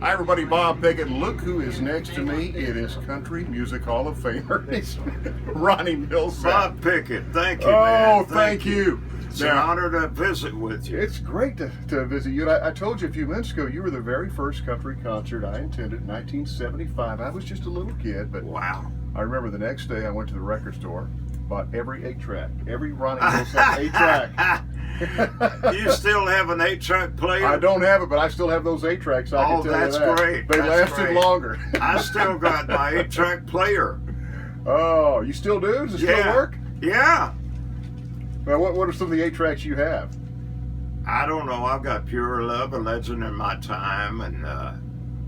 Hi everybody, Bob Pickett. Look who is next to me. It is Country Music Hall of Famer. It's Ronnie Milsap. Bob Pickett, thank you, Oh, man. thank you. It's an honor to visit with you. It's great to visit you. I told you a few minutes ago, you were the very first country concert I attended in 1975. I was just a little kid, but Wow. I remember the next day I went to the record store, bought every 8-track, every Ronnie Milsap 8-track. You still have an 8-track player? I don't have it, but I still have those 8-tracks. I can tell that's you that. great. They That's lasted great. longer. I still got my 8-track player. Oh, you still do? Does it still work? Yeah. Now, what are some of the 8-tracks you have? I don't know. I've got Pure Love, A Legend in My Time, and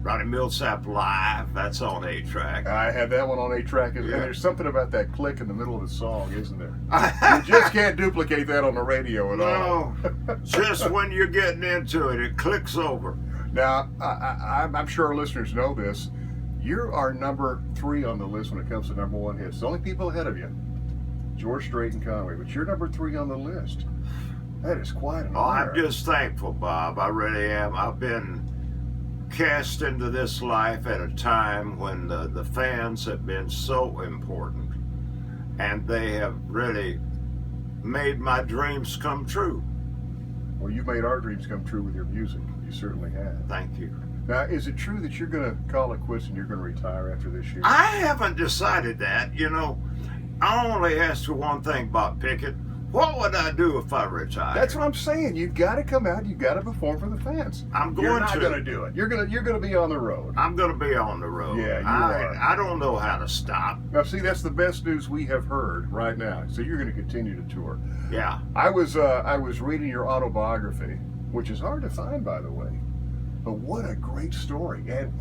Ronnie Milsap Live. That's on 8-track. I had that one on 8-track, and Yeah. there's something about that click in the middle of the song, isn't there? You just can't duplicate that on the radio at all. No, just when you're getting into it, it clicks over. Now, I'm sure our listeners know this. You are number 3 on the list when it comes to number 1 hits. The only people ahead of you, George Strait and Conway, but you're number 3 on the list. That is quite an honor. I'm just thankful, Bob. I really am. I've been cast into this life at a time when the fans have been so important, and they have really made my dreams come true. Well, you made our dreams come true with your music. You certainly have. Thank you. Now, is it true that you're going to call it quits and you're going to retire after this year? I haven't decided that. You know, I only ask for one thing, Bob Pickett. What would I do if I retired? That's what I'm saying. You've got to come out. You've got to perform for the fans. I'm going You're not to. going to do it. You're going to be on the road. I'm going to be on the road. Yeah, you are. I don't know how to stop. Now, see, that's the best news we have heard right now. So you're going to continue to tour. Yeah. I was reading your autobiography, which is hard to find, by the way. But what a great story! And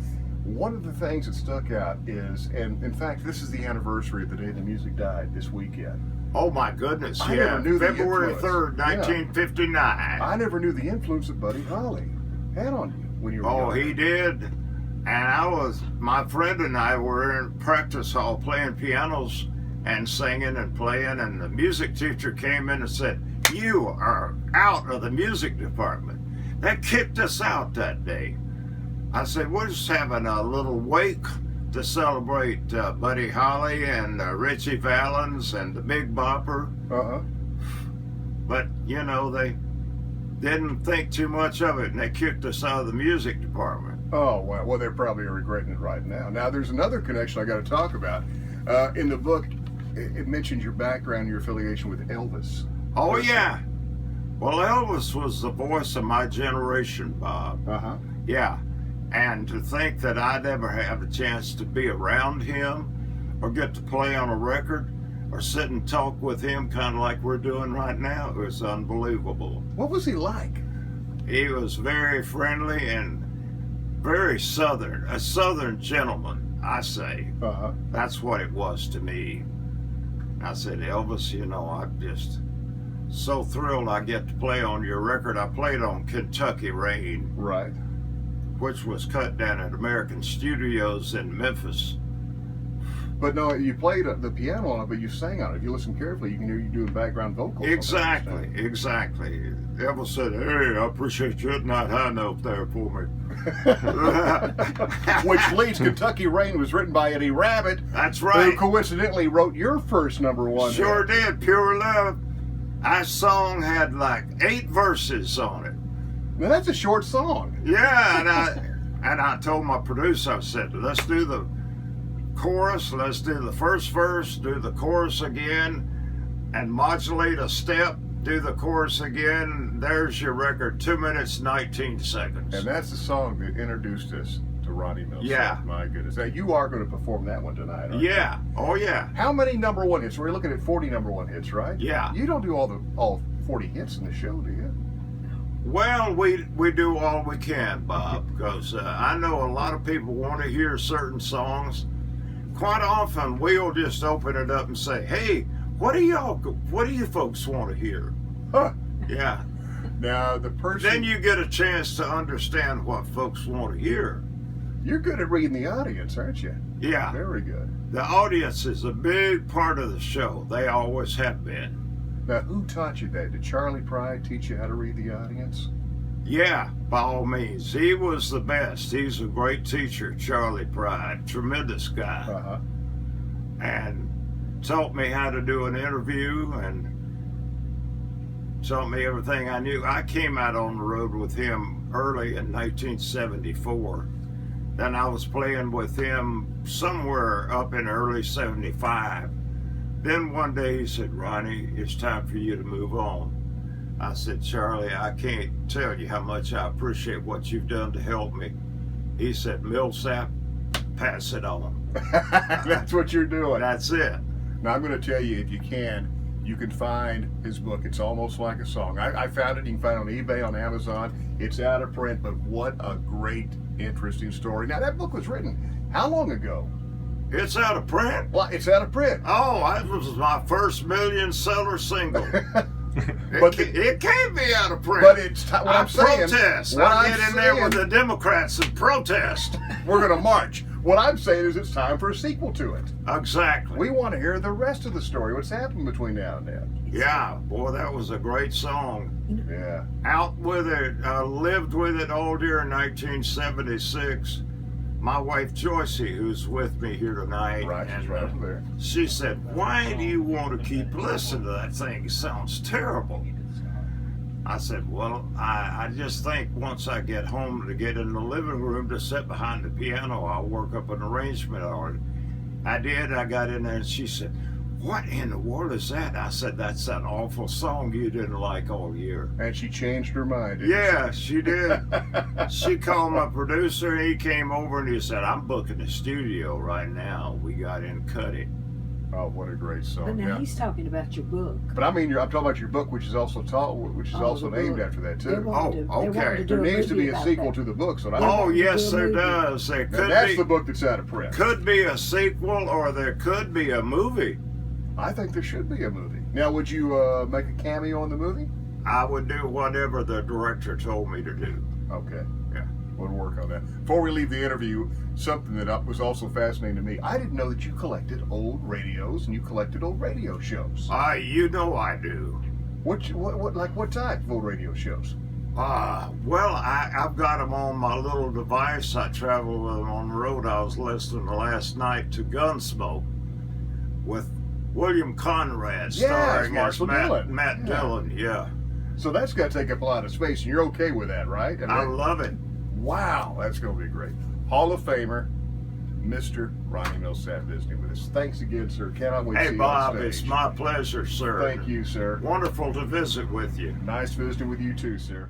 one of the things that stuck out is, and in fact, this is the anniversary of the day the music died this weekend. Oh my goodness! I Yeah, never knew the February influence. 3rd, 1959. I never knew the influence that Buddy Holly had on you when you were young. Oh, he did. And my friend and I were in practice hall playing pianos and singing and playing, and the music teacher came in and said, "You are out of the music department." They kicked us out that day. I said, "We're just having a little wake to celebrate Buddy Holly and Richie Valens and the Big Bopper." Uh-huh. But, you know, they didn't think too much of it, and they kicked us out of the music department. Oh, well, they're probably regretting it right now. Now, there's another connection I got to talk about. In the book, it mentions your background, your affiliation with Elvis. Oh, yeah. Well, Elvis was the voice of my generation, Bob. Uh-huh. Yeah. And to think that I'd ever have a chance to be around him or get to play on a record or sit and talk with him kind of like we're doing right now, it was unbelievable. What was he like? He was very friendly and very southern, a southern gentleman, I say. Uh-huh. That's what it was to me. I said, "Elvis, you know, I'm just so thrilled I get to play on your record." I played on Kentucky Rain, Right. which was cut down at American Studios in Memphis. But no, you played the piano on it, but you sang on it. If you listen carefully, you can hear you doing background vocals. Exactly. Elvis said, "Hey, I appreciate you hitting that high note there for me." Which leads, Kentucky Rain was written by Eddie Rabbitt. That's Who right. coincidentally wrote your first #1 Sure hit. did. Pure Love. Our song had like 8 verses on it. Now, that's a short song. Yeah, and I told my producer, I said, "Let's do the chorus, let's do the first verse, do the chorus again, and modulate a step, do the chorus again. There's your record, 2 minutes, 19 seconds. And that's the song that introduced us to Ronnie Milsap. Yeah. My goodness. Now, you are going to perform that one tonight, aren't you? Yeah, oh yeah. How many #1 hits? We're looking at 40 #1 hits, right? Yeah. You don't do all 40 hits in the show, do you? Well, we do all we can, Bob, because I know a lot of people want to hear certain songs. Quite often, we'll just open it up and say, "Hey, what do you folks want to hear?" Huh. Yeah. Now, the person... Then you get a chance to understand what folks want to hear. You're good at reading the audience, aren't you? Yeah. Very good. The audience is a big part of the show. They always have been. Now, who taught you that? Did Charlie Pride teach you how to read the audience? Yeah, by all means. He was the best. He's a great teacher, Charlie Pride. Tremendous guy. Uh-huh. And taught me how to do an interview and taught me everything I knew. I came out on the road with him early in 1974. Then I was playing with him somewhere up in early 75. Then one day he said, Ronnie, it's time for you to move on. I said, Charlie, I can't tell you how much I appreciate what you've done to help me. He said, Milsap, pass it on. That's what you're doing. That's it. Now, I'm going to tell you, if you can find his book. It's Almost Like a Song. I found it. You can find it on eBay, on Amazon. It's out of print, but what a great, interesting story. Now, that book was written how long ago? It's out of print. Well, it's out of print. Oh, that was my first million-seller single. It can't be out of print. But it's what I'm saying. Protest. What I I'm get in there saying- with the Democrats and protest. We're going to march. What I'm saying is it's time for a sequel to it. Exactly. We want to hear the rest of the story. What's happened between now and then? Yeah, boy, that was a great song. Yeah. Out with it. Lived with it all during 1976. My wife Joycey, who's with me here tonight, Right, she's and, right over there. she said, "Why do you want to keep listening to that thing? It sounds terrible." I said, well, I just think once I get home to get in the living room to sit behind the piano, I'll work up an arrangement on it. I did. I got in there and she said, "What in the world is that?" I said, "That's an awful song you didn't like all year." And she changed her mind. didn't Yeah, she did. She called my producer and he came over and he said, "I'm booking the studio right now. We got in, cut it." Oh, what a great song. But now Yeah. he's talking about your book. But I mean, I'm talking about your book, which is also the named book. after that They too. wanted Oh, they okay. wanted to do There a needs to be movie a about sequel that. to the book, so Yeah. Oh, wanted to yes, do a there movie. does. There now, could that's be. the book that's out of print. Could be a sequel or there could be a movie. I think there should be a movie. Now, would you make a cameo in the movie? I would do whatever the director told me to do. Okay. Yeah. We'll work on that. Before we leave the interview, something that was also fascinating to me. I didn't know that you collected old radios and you collected old radio shows. You know I do. What type of old radio shows? Well, I've got them on my little device. I travel with them on the road. I was listening last night to Gunsmoke with William Conrad starring as Marshall Dillon. Matt Yeah. Dillon. Yeah. So that's got to take up a lot of space, and you're okay with that, right? I love it. Wow, that's going to be great. Hall of Famer, Mr. Ronnie Milsap visiting with us. Thanks again, sir. Cannot wait to see Hey, you Bob, on stage. it's my pleasure, sir. Thank you, sir. Wonderful to visit with you. Nice visiting with you too, sir.